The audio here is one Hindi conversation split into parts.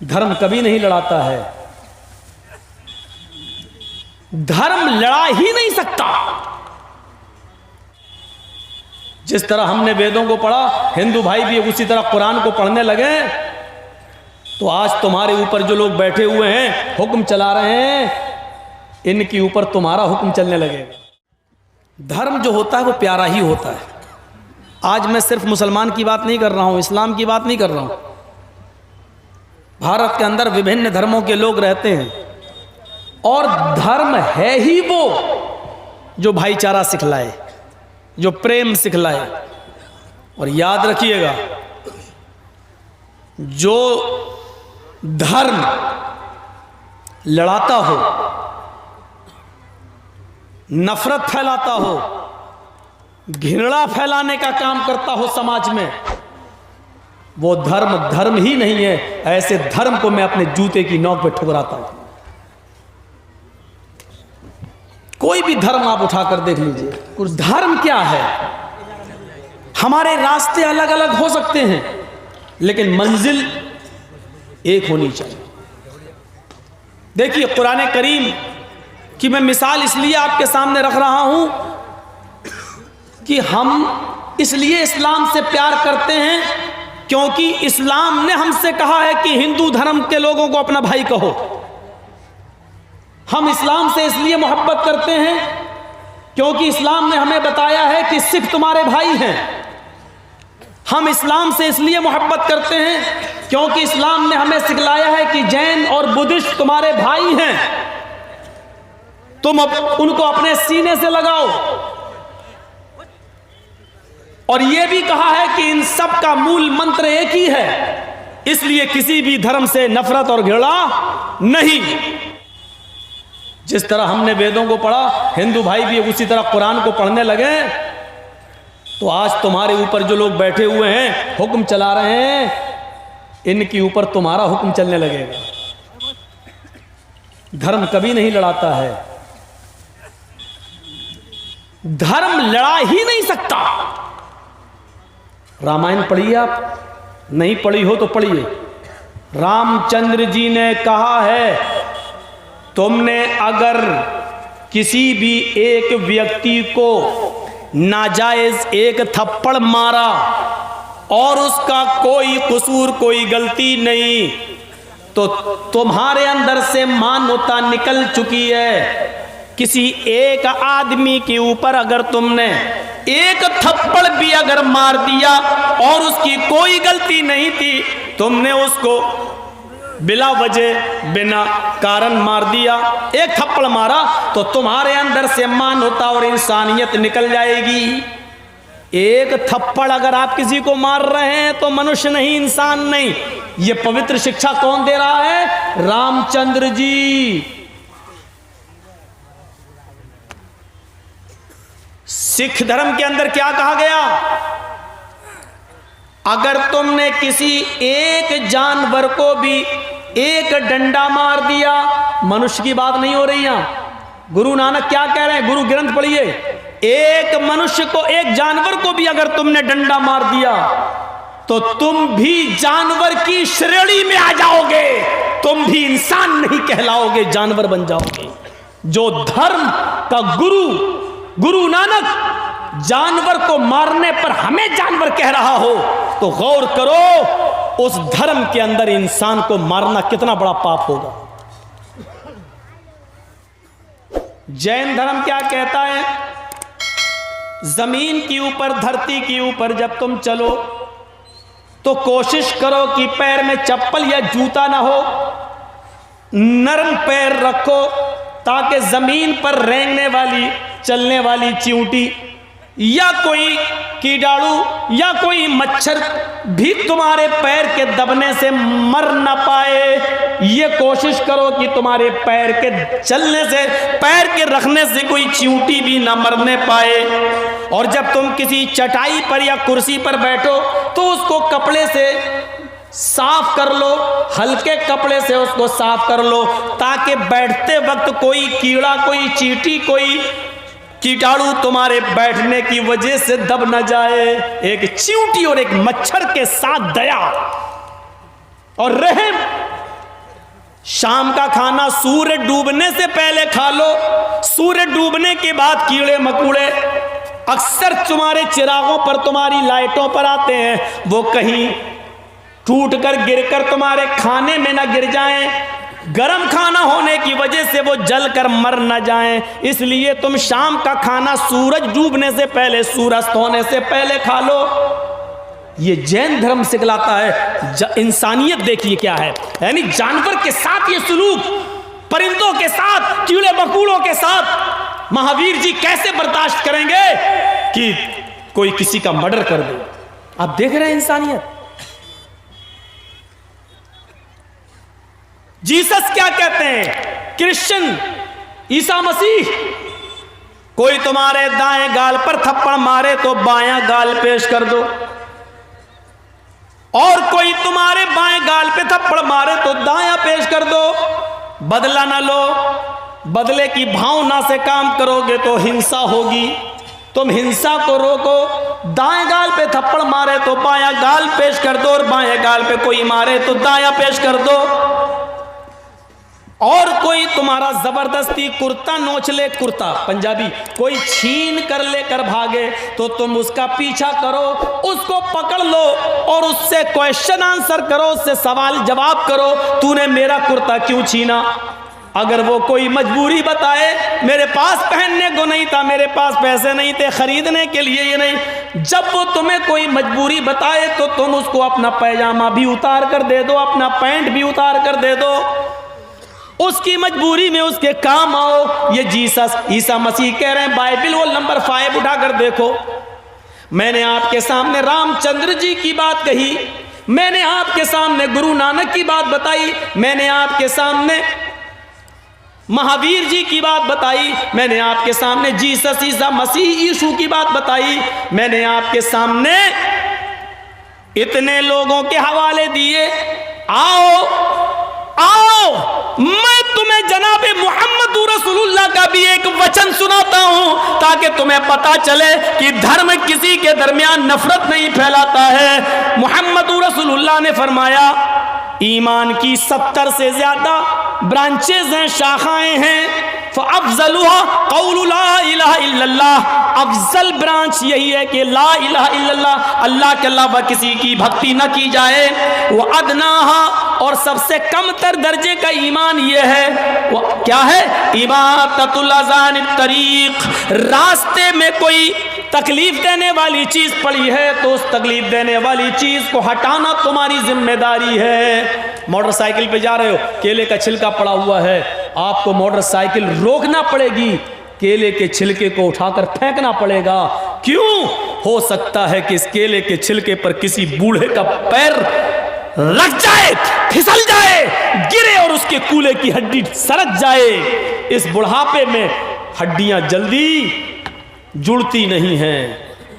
धर्म कभी नहीं लड़ाता है, धर्म लड़ा ही नहीं सकता। जिस तरह हमने वेदों को पढ़ा, हिंदू भाई भी उसी तरह कुरान को पढ़ने लगे, तो आज तुम्हारे ऊपर जो लोग बैठे हुए हैं, हुक्म चला रहे हैं, इनके ऊपर तुम्हारा हुक्म चलने लगेगा। धर्म जो होता है वो प्यारा ही होता है। आज मैं सिर्फ मुसलमान की बात नहीं कर रहा हूँ, इस्लाम की बात नहीं कर रहा हूँ। भारत के अंदर विभिन्न धर्मों के लोग रहते हैं, और धर्म है ही वो जो भाईचारा सिखलाए, जो प्रेम सिखलाए। और याद रखिएगा, जो धर्म लड़ाता हो, नफरत फैलाता हो, घृणा फैलाने का काम करता हो समाज में, वो धर्म धर्म ही नहीं है। ऐसे धर्म को मैं अपने जूते की नोक पे ठुकराता हूं। कोई भी धर्म आप उठाकर देख लीजिए, कुछ धर्म क्या है। हमारे रास्ते अलग अलग हो सकते हैं, लेकिन मंजिल एक होनी चाहिए। देखिए, कुरान करीम की मैं मिसाल इसलिए आपके सामने रख रहा हूं कि हम इसलिए इस्लाम से प्यार करते हैं, क्योंकि इस्लाम ने हमसे कहा है कि हिंदू धर्म के लोगों को अपना भाई कहो। हम इस्लाम से इसलिए मोहब्बत करते हैं क्योंकि इस्लाम ने हमें बताया है कि सिख तुम्हारे भाई हैं। हम इस्लाम से इसलिए मोहब्बत करते हैं क्योंकि इस्लाम ने हमें सिखलाया है कि जैन और बुद्धिस्ट तुम्हारे भाई हैं, तुम उनको अपने सीने से लगाओ। और यह भी कहा है कि इन सब का मूल मंत्र एक ही है, इसलिए किसी भी धर्म से नफरत और घृणा नहीं। जिस तरह हमने वेदों को पढ़ा, हिंदू भाई भी उसी तरह कुरान को पढ़ने लगे, तो आज तुम्हारे ऊपर जो लोग बैठे हुए हैं, हुक्म चला रहे हैं, इनके ऊपर तुम्हारा हुक्म चलने लगेगा। धर्म कभी नहीं लड़ाता है, धर्म लड़ा ही नहीं सकता। रामायण पढ़िए, आप नहीं पढ़ी हो तो पढ़िए। रामचंद्र जी ने कहा है, तुमने अगर किसी भी एक व्यक्ति को नाजायज एक थप्पड़ मारा और उसका कोई कसूर, कोई गलती नहीं, तो तुम्हारे अंदर से मानवता निकल चुकी है। किसी एक आदमी के ऊपर अगर तुमने एक थप्पड़ भी अगर मार दिया और उसकी कोई गलती नहीं थी, तुमने उसको बिला वजह बिना कारण मार दिया, एक थप्पड़ मारा, तो तुम्हारे अंदर से मानवता और इंसानियत निकल जाएगी। एक थप्पड़ अगर आप किसी को मार रहे हैं तो मनुष्य नहीं, इंसान नहीं। ये पवित्र शिक्षा कौन दे रहा है? रामचंद्र जी। सिख धर्म के अंदर क्या कहा गया? अगर तुमने किसी एक जानवर को भी एक डंडा मार दिया, मनुष्य की बात नहीं हो रही यहां, गुरु नानक क्या कह रहे हैं, गुरु ग्रंथ पढ़िए, एक मनुष्य को, एक जानवर को भी अगर तुमने डंडा मार दिया तो तुम भी जानवर की श्रेणी में आ जाओगे, तुम भी इंसान नहीं कहलाओगे, जानवर बन जाओगे। जो धर्म का गुरु नानक जानवर को मारने पर हमें जानवर कह रहा हो, तो गौर करो उस धर्म के अंदर इंसान को मारना कितना बड़ा पाप होगा। जैन धर्म क्या कहता है? जमीन के ऊपर, धरती के ऊपर जब तुम चलो तो कोशिश करो कि पैर में चप्पल या जूता ना हो, नरम पैर रखो, ताकि जमीन पर रेंगने वाली, चलने वाली चींटी या कोई कीटाणु या कोई मच्छर भी तुम्हारे पैर के दबने से मर ना पाए। ये कोशिश करो कि तुम्हारे पैर के चलने से, पैर के रखने से कोई चींटी भी ना मरने पाए। और जब तुम किसी चटाई पर या कुर्सी पर बैठो तो उसको कपड़े से साफ कर लो, हल्के कपड़े से उसको साफ कर लो, ताकि बैठते वक्त कोई कीड़ा, कोई चींटी, कोई कीटाणु तुम्हारे बैठने की वजह से दब न जाए। एक चींटी और एक मच्छर के साथ दया और रहम शाम का खाना सूर्य डूबने से पहले खा लो। सूर्य डूबने के बाद कीड़े मकोड़े अक्सर तुम्हारे चिरागों पर, तुम्हारी लाइटों पर आते हैं, वो कहीं टूटकर गिरकर तुम्हारे खाने में ना गिर जाएं, गरम खाना होने की वजह से वो जलकर मर न जाएं। इसलिए तुम शाम का खाना सूरज डूबने से पहले, सूरज होने से पहले खा लो। ये जैन धर्म सिखलाता है। इंसानियत देखिए क्या है, यानी जानवर के साथ ये सुलूक, परिंदों के साथ, कीड़े मकोड़ों के साथ महावीर जी कैसे बर्दाश्त करेंगे कि कोई किसी का मर्डर कर दे। आप देख रहे हैं इंसानियत। जीसस क्या कहते हैं, क्रिश्चियन, ईसा मसीह, कोई तुम्हारे दाएं गाल पर थप्पड़ मारे तो बायां गाल पेश कर दो, और कोई तुम्हारे बाएं गाल पे थप्पड़ मारे तो दायां पेश कर दो। बदला ना लो, बदले की भावना से काम करोगे तो हिंसा होगी। तुम हिंसा को रोको। दाएं गाल पे थप्पड़ मारे तो बायां गाल पेश कर दो, और बाएं गाल पे कोई मारे तो दायां पेश कर दो। और कोई तुम्हारा जबरदस्ती कुर्ता नोच ले, कुर्ता पंजाबी, कोई छीन कर लेकर भागे तो तुम उसका पीछा करो, उसको पकड़ लो और उससे क्वेश्चन आंसर करो, उससे सवाल जवाब करो, तूने मेरा कुर्ता क्यों छीना। अगर वो कोई मजबूरी बताए, मेरे पास पहनने को नहीं था, मेरे पास पैसे नहीं थे खरीदने के लिए, ये नहीं, जब वो तुम्हें कोई मजबूरी बताए तो तुम उसको अपना पैजामा भी उतार कर दे दो, अपना पैंट भी उतार कर दे दो, उसकी मजबूरी में उसके काम आओ। ये जीसस, ईसा मसीह कह रहे हैं। बाइबल वो नंबर 5 उठाकर देखो। मैंने आपके सामने रामचंद्र जी की बात कही, मैंने आपके सामने गुरु नानक की बात बताई, मैंने आपके सामने महावीर जी की बात बताई, मैंने आपके सामने जीसस ईसा मसीह यीशु की बात बताई, मैंने आपके सामने इतने लोगों के हवाले दिए। आओ मैं तुम्हें जनाबे मोहम्मद रसूलुल्लाह का भी एक वचन सुनाता हूं, ताकि तुम्हें पता चले कि धर्म किसी के दरमियान नफरत नहीं फैलाता है। मोहम्मद रसूलुल्लाह ने फरमाया, ईमान की 70 से ज्यादा ब्रांचेज हैं, शाखाएं हैं। फ़अफ़ज़लुहा क़ौलु ला इलाहा इल्लल्लाह, अफजल ब्रांच यही है कि ला इलाहा इल्लल्लाह, अल्लाह के अलावा किसी की भक्ति न की जाए। वो अदनाहा, और सबसे कम तर दर्जे का ईमान ये है, वो क्या है, इबाततुल अज़ान तरीक, रास्ते में कोई तकलीफ देने वाली चीज पड़ी है तो उस तकलीफ देने वाली चीज को हटाना तुम्हारी जिम्मेदारी है। मोटरसाइकिल पे जा रहे हो, केले का छिलका पड़ा हुआ है, आपको मोटरसाइकिल रोकना पड़ेगी, केले के छिलके को उठाकर फेंकना पड़ेगा। क्यों? हो सकता है कि इस केले के छिलके पर किसी बूढ़े का पैर लग जाए, फिसल जाए, गिरे और उसके कूले की हड्डी सरक जाए। इस बुढ़ापे में हड्डियां जल्दी जुड़ती नहीं हैं।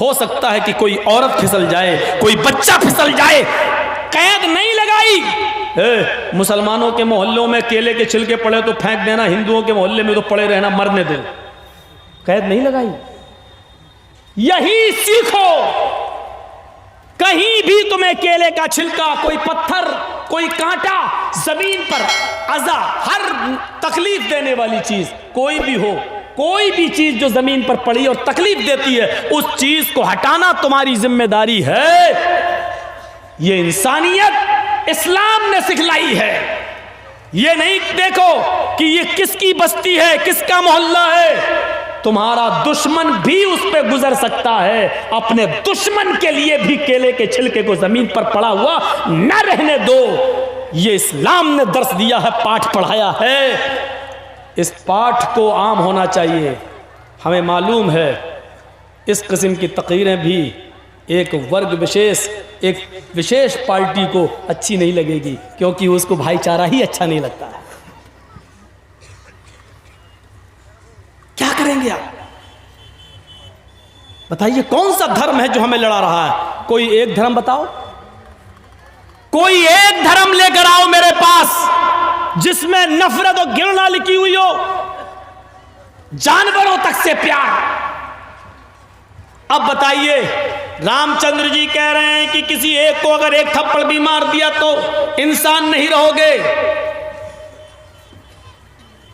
हो सकता है कि कोई औरत फिसल जाए, कोई बच्चा फिसल जाए, कैद नहीं लगाई। मुसलमानों के मोहल्लों में केले के छिलके पड़े तो फेंक देना, हिंदुओं के मोहल्ले में तो पड़े रहना, मरने दो, कैद नहीं लगाई। यही सीखो। कहीं भी तुम्हें केले का छिलका, कोई पत्थर, कोई कांटा, जमीन पर अज़ा, हर तकलीफ देने वाली चीज कोई भी हो, कोई भी चीज जो जमीन पर पड़ी और तकलीफ देती है, उस चीज को हटाना तुम्हारी जिम्मेदारी है। ये इंसानियत इस्लाम ने सिखलाई है। ये नहीं देखो कि ये किसकी बस्ती है, किसका मोहल्ला है। तुम्हारा दुश्मन भी उस पे गुजर सकता है। अपने दुश्मन के लिए भी केले के छिलके को जमीन पर पड़ा हुआ न रहने दो। ये इस्लाम ने दर्स दिया है, पाठ पढ़ाया है। इस पाठ को आम होना चाहिए। हमें मालूम है इस किस्म की तकरीरें भी एक वर्ग विशेष, एक विशेष पार्टी को अच्छी नहीं लगेगी, क्योंकि उसको भाईचारा ही अच्छा नहीं लगता है। क्या करेंगे आप? बताइए कौन सा धर्म है जो हमें लड़ा रहा है? कोई एक धर्म बताओ, कोई एक धर्म लेकर आओ मेरे पास जिसमें नफरत और घृणा लिखी हुई हो, जानवरों तक से प्यार। अब बताइए, रामचंद्र जी कह रहे हैं कि किसी एक को अगर एक थप्पड़ भी मार दिया तो इंसान नहीं रहोगे।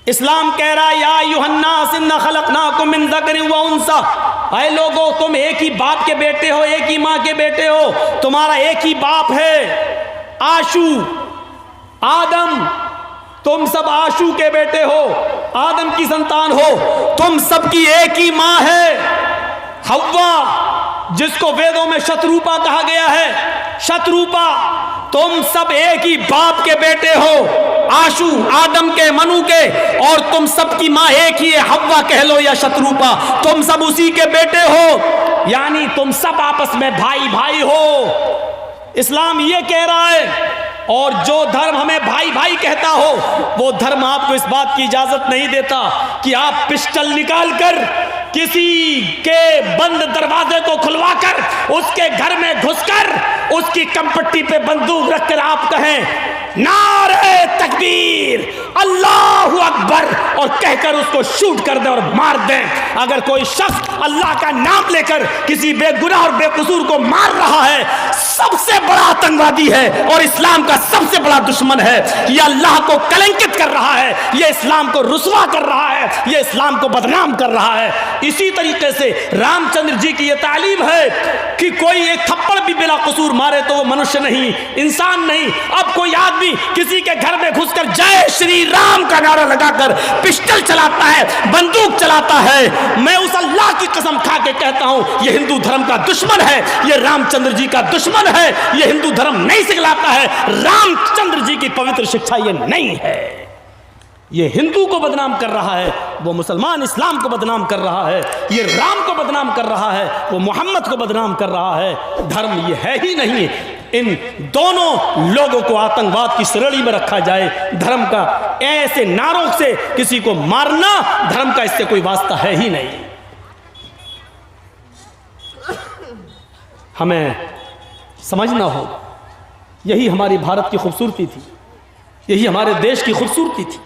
इस्लाम कह रहा है या युहन्नास इन्ना खलकनाकुम मिन ज़करिन व उन्सा, ऐ लोगों तुम एक ही बाप के बेटे हो, एक ही माँ के बेटे हो, तुम्हारा एक ही बाप है आशू आदम, तुम सब आशू के बेटे हो, आदम की संतान हो, तुम सबकी एक ही माँ है हव्वा, जिसको वेदों में शत्रुपा कहा गया है। शत्रुपा, तुम सब एक ही बाप के बेटे हो, आशू आदम के मनु के, और तुम सबकी माँ एक ही है, हव्वा कह लो या शत्रुपा, तुम सब उसी के बेटे हो, यानी तुम सब आपस में भाई भाई हो। इस्लाम ये कह रहा है। और जो धर्म हमें भाई भाई कहता हो वो धर्म आपको इस बात की इजाजत नहीं देता कि आप पिस्टल निकालकर किसी के बंद दरवाजे को खुलवाकर उसके घर में घुसकर उसकी कंपट्टी पे बंदूक रखकर आप कहें नारे तकबीर अल्लाहु अकबर और कहकर उसको शूट कर दें और मार दें। अगर कोई शख्स अल्लाह का नाम लेकर किसी बेगुनाह और बेकसूर को मार रहा है, सबसे बड़ा आतंकवादी है और इस्लाम का सबसे बड़ा दुश्मन है। यह अल्लाह को कलंकित कर रहा है, यह इस्लाम को रुसवा कर रहा है, यह इस्लाम को बदनाम कर रहा है। इसी तरीके से रामचंद्र जी की यह तालीम है कि कोई एक थप्पड़ भी बिला कसूर मारे तो वो मनुष्य नहीं, इंसान नहीं। अब कोई आदमी किसी के घर में घुसकर जय श्री राम का नारा लगाकर पिस्टल चलाता है, बंदूक चलाता है, मैं उस अल्लाह की कसम खा के कहता हूं यह हिंदू धर्म का दुश्मन है, यह रामचंद्र जी का दुश्मन है, यह हिंदू धर्म नहीं सिखलाता है, रामचंद्र जी की पवित्र शिक्षा यह नहीं है। ये हिंदू को बदनाम कर रहा है, वो मुसलमान इस्लाम को बदनाम कर रहा है, ये राम को बदनाम कर रहा है, वो मोहम्मद को बदनाम कर रहा है। धर्म ये है ही नहीं। इन दोनों लोगों को आतंकवाद की श्रेणी में रखा जाए। धर्म का ऐसे नारों से किसी को मारना, धर्म का इससे कोई वास्ता है ही नहीं। हमें समझना हो, यही हमारी भारत की खूबसूरती थी, यही हमारे देश की खूबसूरती थी।